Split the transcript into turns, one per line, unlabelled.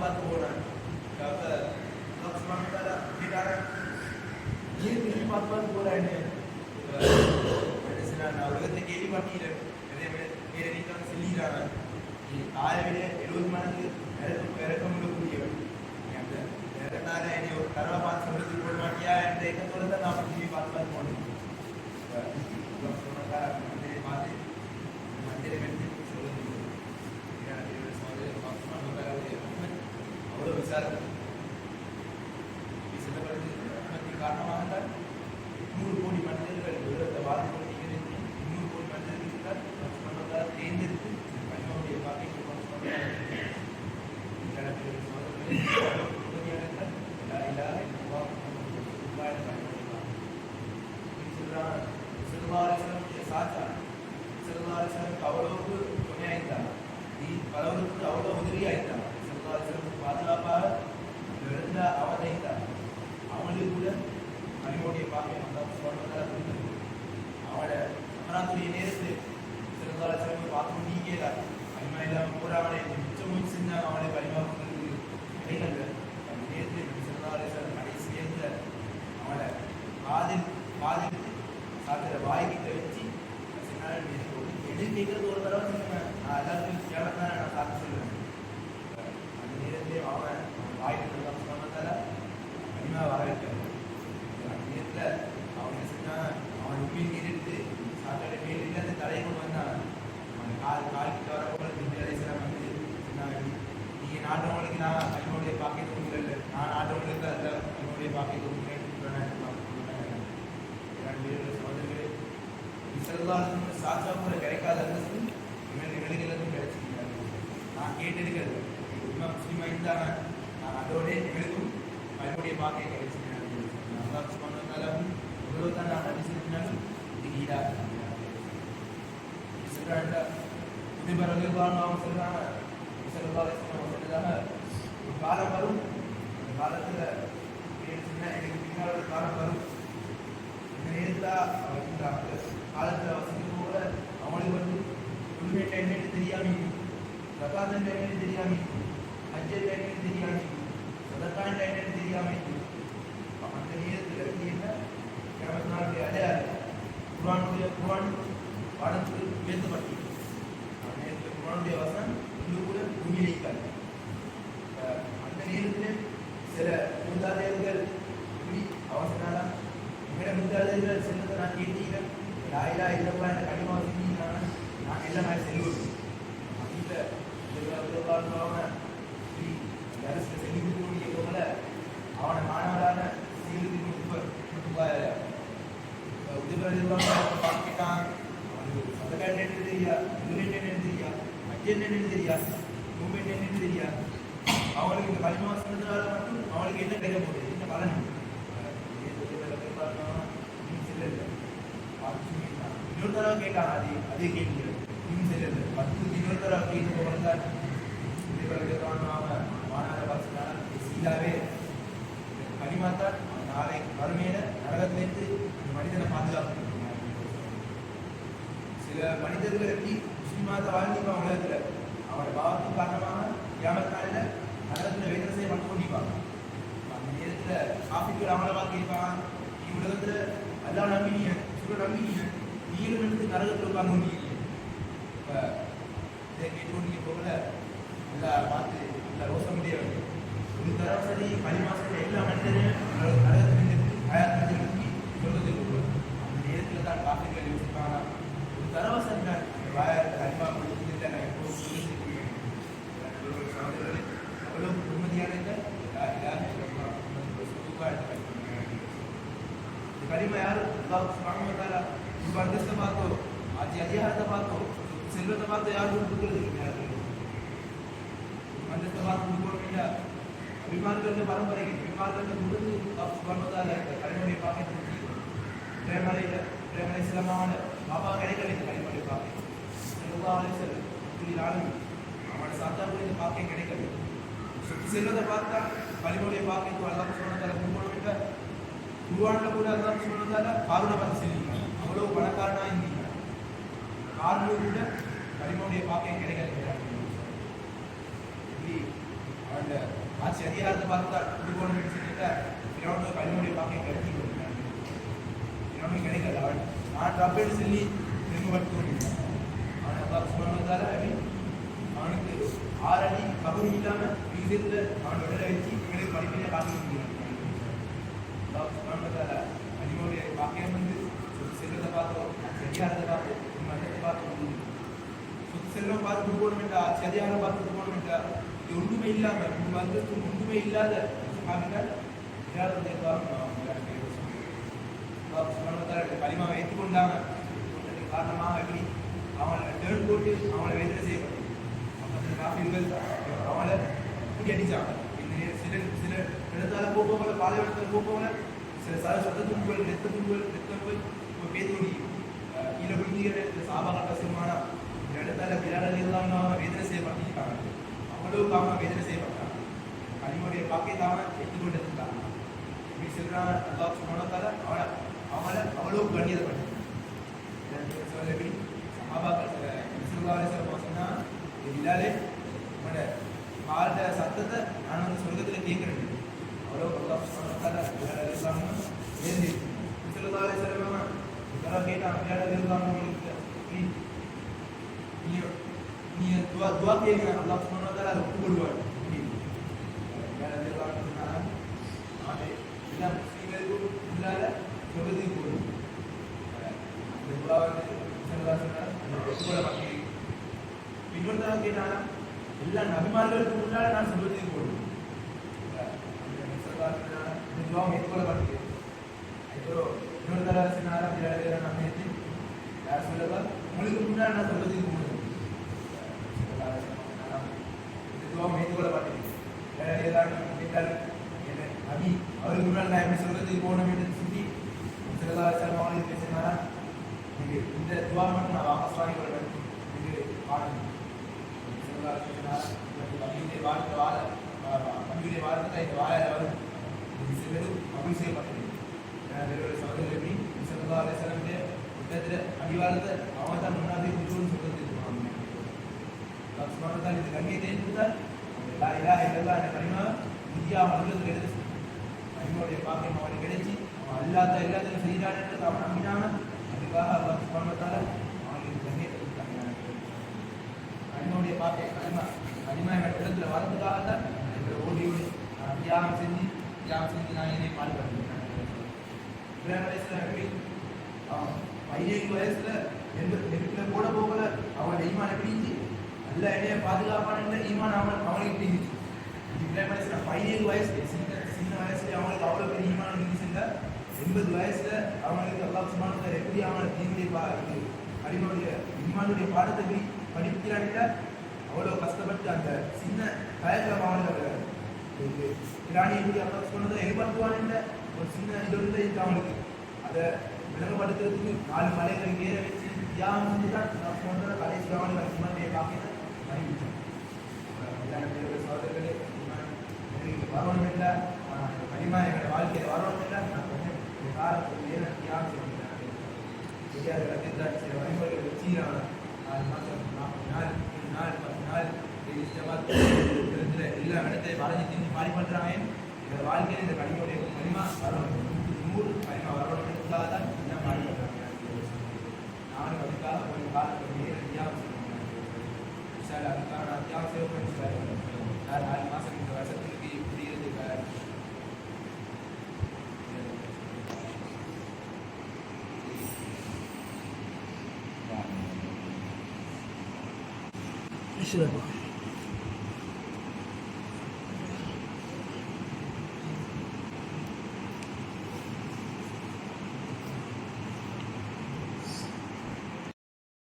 பார்த்து போனான். அப்போ கேட்டாங்க ஏன் பார்த்து போறான்னு. நான் உலகத்தை கேள்விப்பட்டீர்கள் வேற நீங்க சொல்லிடுறாங்க. 1070 மடங்கு இறக்கம் விடக்கூடியவன். அதனால என்னை ஒரு கரவை பார்த்து சொல்றதுக்கு போட மாட்டியா என்ற எண்ணத்தோட தான் நான் டிவி பார்த்து போனேன். பார்த்து மந்திரம் எடுத்து சொல்லுது அவ்வளோ விசாரம் சிலப்படுது காரணமாக 100 கோடி மனிதர்கள் உலகத்தை வாழ்ந்து கொண்டிருக்கிறது. 200 கோடி மனிதர்கள் தேர்ந்தெடுத்து கனிமாவுடைய பாக்கியத்தை அவ்வளவுக்கு துணையாயிருந்தாங்க. பலவருக்கு அவ்வளோ உதவியாயிருந்தாங்க. பாதுகாப்பாக இருந்த அவதைத்தாங்க. அவங்களுக்கு கூட கனிமோடைய பாக்கியம் சொல்றதால புரிந்தது. அவனோட அமராத்துடைய நேரத்து சிறந்தால சிறப்பு பார்த்து நீங்கல கனிமா இல்லாமல் கூட அவனை மிச்சம் மூச்சு செஞ்சாங்க. அவனை கனிமா கிடைக்கல. அந்த நேரத்தில் சிறந்தால கடைசி நேரத்தில் அவனை பாதித்து சாத்திர வாய்கிட்ட வச்சு எது கேட்கறது ஒரு தடவை சொல்லுவேன். நான் எல்லாருக்கும் கேவலம் தான் நான் சாப்பிட்டு சொல்லுவேன். அந்த நேரத்திலே அவன் வாய்ப்பு சொன்னதால கனிமா வர வைக்கிறது. அந்த நேரத்தில் அவன் என்ன செஞ்சான், அவன் உண்மையை எடுத்து சாப்பிட்ட மேல் இல்லாத தலையை கொண்டு வந்தான். அவன் கால்கிட்ட வர போல வித்தியாசம் வந்து நீங்கள் நாட்டவங்களுக்கு நான் கனிமோடைய பாக்கியத்தை கொடுக்கல, நான் நாட்டவங்களுக்கு அதில் கனிமோடைய பாக்கியத்தை கொடுக்குறேன். சோதனைகளே விசல்லாலும் சாச்சா கூட கிடைக்காத அந்தஸ்து எங்களுக்கும் கிடைச்சிருக்கிறாங்க. நான் கேட்டிருக்கிறது முஸ்லீமா இருந்தாங்க. நான் அதோட எங்களுக்கும் கனிமோடைய பாக்கியம் கிடைச்சிருக்கேன். சொன்னதாலும் எவ்வளவு தான் நான் நடிச்சிருந்தாலும் இதுக்கு ஈடாக இது பிறகு அவங்க சொல்றாங்க சொல்றதாக ஒரு காலம் வரும். அந்த காலத்துல எனக்கு பின்னால் ஒரு காலம் வரும். இந்த நேரத்தில் இந்த காலத்தில் வசதிக்கு கூட அவங்களுக்கு வந்து உண்மையிட்ட என்னன்னு தெரியாம பிரகாசம் என்னன்னு தெரியாம அஜய் என்னன்னு தெரியாம சதக்காண்ட என்னன்னு தெரியாம அந்த நேரத்தில் என்ன கிரமத்தினாலுடைய அடையாளம் குர்ஆன் பாடத்துக்கு உயர்த்தப்பட்டு அந்த நேரத்தில் குர்ஆனுடைய வசனம் இன்னும் கூட உண்மையிலிருக்காது. அந்த நேரத்தில் சில மூதாதையர்கள் இப்படி அவசரம் எங்களை மூதாதையர்கள் செல்வதை நான் கேட்டீர்கள். யாரா இல்லப்பா இந்த கனிமா செஞ்சீங்கன்னா நான் எல்லாம் மாதிரி செல்வோம் அப்படின்ற அரசு செல்லிக்கூடிய போல அவனை மாணவரான பார்த்துட்டான். அவனுக்கு சதக்காட்டு என்னன்னு தெரியா, யூனிட் என்னன்னு தெரியா, அஜெண்ட் என்னன்னு தெரியா, மூமெண்ட் என்னன்னு தெரியா. அவனுக்கு இந்த கனிமா சென்றதால மட்டும் அவனுக்கு என்ன கிடைக்க போகுது, என்ன பலன்? இன்னொரு தடவை கேட்டான். அதே கேட்கிறது இன்னும் செல்லல 10 இன்னொரு தடவை கேட்டு போகிறதா மாநாட பாசினால சீதாவே கனிமாத்தான் நாளை வறுமையில நரகத்திலேருந்து மனிதனை பாதுகாப்பு. சில மனிதர்கள் எப்படி முஸ்லிமாத வாழ்ந்திருப்பாங்க உலகத்துல அவனோட பாவத்துக்கு காரணமாக கியாமத் நரகத்துல வேதனை செய்ய மட்டும் கொண்டிருப்பாங்க. அந்த நேரத்துல காஃபிகள் அவங்கள பார்த்து இருப்பாங்க, நீ உலகத்துல எல்லாம் நம்பினீங்க சுட நம்பினீங்க, நீரும் எடுத்து நரகத்தில் உட்கார்ந்து கொண்டிருக்கீங்க. இப்போ இதை கேட்டுக்கொண்டு போகல நல்லா பார்த்து நல்லா ரோசம் முடியாது. ஒரு தரம் சரி கனிமா சரி எல்லா மனிதனையும் நரகத்திலிருந்து ஆயாத்தி சொல்றது. அந்த நேரத்தில் தான் காஃபிகள் யோசிப்பாங்க, ஒரு தரவை சரி நான் கனிமா கொடுத்துட்டு நான் எப்போது சொல்லியிருக்கேன். அவ்வளோ நிம்மதியான கனிமா யாரும் இப்போ அந்தஸ்தை பார்த்தோ அதிகாரத்தை பார்த்தோ செல்வத்தை பார்த்தோ யாரும் கொடுக்குறது அந்தஸ்தை பார்த்து கொடுக்கணும். அபிமானங்கள் பரம்பரைகள் அபிமானங்கள் முடிந்து வருவதால் கனிமொழி பார்க்க பிரேமலை சிலமான பாபா கிடைக்கல. இந்த கனிமொழி பார்க்க செல்வாலும் அவனோட சாத்தா கூட இந்த பார்க்க கிடைக்கல. சுற்றி செல்வதை பார்த்தா கனிமொழியை பார்க்க அல்லாஹ் சொன்னதால குருவான குருவானில் கூட அல்லாஹ் சொன்னதால காரூனை பார்த்து செல்லுங்க. அவ்வளவு பணக்காரனா இருந்தீங்க, காரணம் கூட கனிமொழியை பார்க்க கிடைக்கல. இப்படி அவன் அந்த ஆட்சி அதிகாரத்தை பார்த்து தான் இது போன சொல்லிட்டு இவனோட கல்வியுடைய பாக்கியம் கிடைச்சி இவனும் கிடைக்கல அவன் நான் ட்ராப்பேன்னு சொல்லி திரும்பப்பட்டு கொண்டிருக்கான் அவனை அப்பா சொன்னதால அவனுக்கு 6 அடி கபடி இல்லாமல் விகிதத்தில் அவன் உடலை வச்சு இவனுக்கு படிப்பினை பார்க்க முடியும் சொன்னதால கல்வியுடைய பாக்கியம் வந்து செல்வத்தை பார்த்தோம் அதிகாரத்தை பார்த்தோம் மதத்தை பார்த்தோம் செல்வம் பார்த்து கொடுக்கணுமெண்டா சரியான பார்த்து கொடுக்கணுமெண்டா இது ஒன்றுமே இல்லாமல் இந்த மதத்துக்கு ஒன்றுமே இல்லாத கலிமாவை ஏற்றுக்கொண்டாங்க காரணமாக எப்படி அவங்களை டேர்ன் போட்டு அவங்களை வேதனை செய்யப்படும் அப்போ காப்பீர்கள் அவங்கள இப்படி அடித்தாங்க சில சில இடத்தால போக்குவரத்து பாலைவனத்தில் போக்குவரத்து சில சத்த தும்புகள் ரத்த தும்புகள் இப்போ பேத்தோடி கீழே விழுந்துகிற சாபாக சிறுமானா இந்த இடத்தால விளையாடலாம் வேதனை செய்யப்பட்டிருக்காங்க அவ்வளவுக்கு அவங்க வேதனை செய்யப்பட்டாங்க கலிமுடைய பாக்கியத்தாம எடுத்துக்கொண்டு இருந்தாங்க இப்படி சொல்றாங்க அல்லாஹ் சுப்ஹானஹு வ தஆலா அவங்கள அவ்வளவு கண்ணியப்படுத்தி சொல்லி சஹாபாக்கள் ஸல்லல்லாஹு அலைஹி வஸல்லம் சொன்னா இல்லாலே உங்களோட காலத்த சத்தத்தை நான் வந்து சொர்க்கத்தில் கேட்கிறேன் அவ்வளோ அல்லாஹ் சுப்ஹானஹு வ தஆலா இஸ்லாம்னு ஏந்தி ஸல்லல்லாஹு அலைஹி வஸல்லம் இதெல்லாம் கேட்டாங்க விளையாட இருந்தாங்க உங்களுக்கு நீ துவா கேட்கிறேன் அல்லாஹ் சுப்ஹானஹு வ தஆலா ஒப்புக்கொள்வார் இன்னொருத்தர கேட்டானா எல்லா நபிமார்களுக்கு முன்னால நான் சொல்வதற்கு போடுவேன் ஏற்றுக்கொள்ளப்பட்டது இன்னொருத்தர யார் சொல்லவா உங்களுக்கு முன்னாடி நான் சொல்வதற்கு போடுவேன் ஏற்றுக்கொள்ளப்பட்டது நபி அவருக்கு முன்னாடி நான் எப்படி சொல்றதுக்கு போகணும் என்று சொல்லி அவங்களுக்கு பேசினாரா இந்த துவா மட்டும் நான் வாபஸ் வாங்கி கொள்வேன் என்று பாடணும் வார்த்தை வாழ அம்பியுடைய வார்த்தை இந்த வாழ வரும் சிலரும் அமல் செய்யப்பட்டது சகோதரர் எப்படி ஸல்லல்லாஹு அலைஹி வஸல்லம் யுத்தத்தில் அடிவாரத்தை அவன் தான் முன்னாடி குஜூன்னு சொல்றது சுமாரத்தான் இது கண்ணியத்தை கொடுத்தால் லா இலாஹ இல்லல்லாஹ் என்ற கலிமா இந்தியா மனிதர்கள் எடுத்து கலிமாவுடைய பாக்கியம் அவனுக்கு கிடைச்சி அவன் அல்லாத எல்லாத்தையும் செய்கிறான் என்று அவன் நம்பினான அதுக்காக அல்லாஹ் சுப்ஹானஹு வ தஆலா அவனுக்கு கண்ணியத்தை கொடுத்தாங்க கலிமாவுடைய பாக்கியம் கலிமா என்ற இடத்துல வரதுக்காகத்தான் ஓடி ஓடி தியாகம் செஞ்சு நான் என்னை பாடுபடுறேன் இப்ராஹிம் அலைஹிஸ்ஸலாம் எப்படி 17 வயசுல நெருப்பில் போட போகல அவன் ஈமான் எப்படி இருந்துச்சு அல்ல என்னைய பாதுகாப்பான ஈமான் அவனுக்கு எப்படி இருந்துச்சு இப்ராஹிம் அலைஹிஸ்ஸலாம் 17 வயசுல சின்ன வயசுல அவங்களுக்கு அவ்வளோ பெரிய ஈமான் இருந்துச்சுல்ல 80 வயசுல அவங்களுக்கு அல்லாஹ் சுப்ஹானஹு வ தஆலா எப்படி அவங்களை தீனுடைய அடிமனுடைய ஈமானுடைய பாடத்தை படிக்கிறாங்க அவ்வளோ கஷ்டப்பட்டு அந்த சின்ன தயக்கம் அவங்களை இராணியை எப்படி அல்லாஹ் சொன்னதை எதிர்பார்க்குவான்னு ஒரு சின்ன இது வந்து அவங்களுக்கு அதை விளங்கப்படுத்துறதுக்கு 4 மலைகளை ஏற வச்சு தியாகம் செஞ்சு தான் நான் சொன்னதை கடைசி கவனம் இமானுடைய பாக்கியத்தை அறிவித்தேன் சோதர்களே வரணும் இல்லை கனிமா எங்களோட வாழ்க்கையில் வரணும் இல்லை நான் கொஞ்சம் காலத்துக்கு ஏற தியாகம் செய்யணும் தெரியாத கத்திருந்தாச்சு சில வழிமுறைகளை வச்சு 4 மாதம் 40 நாள் 7 நாள் 10 நாள் எல்லா இடத்தையும் வளைஞ்சு திண்டி மாறி பண்ணுறாங்க இந்த வாழ்க்கையில் இந்த கனிமோடைய கனிமா வரணும் 100 கனிமா வரணுன்றதுக்காக தான் என்ன மாறி பண்ணுறாங்க நானும் அதுக்காக கொஞ்சம் காலத்துக்கு நேரம் தியாகம் செய்யணும் சார் அதுக்காக நான் தியாகம் செய்யணும் சார் 4 மாதம் இந்த வருஷத்துக்கு இப்படி இருந்துக்கார்
Sure.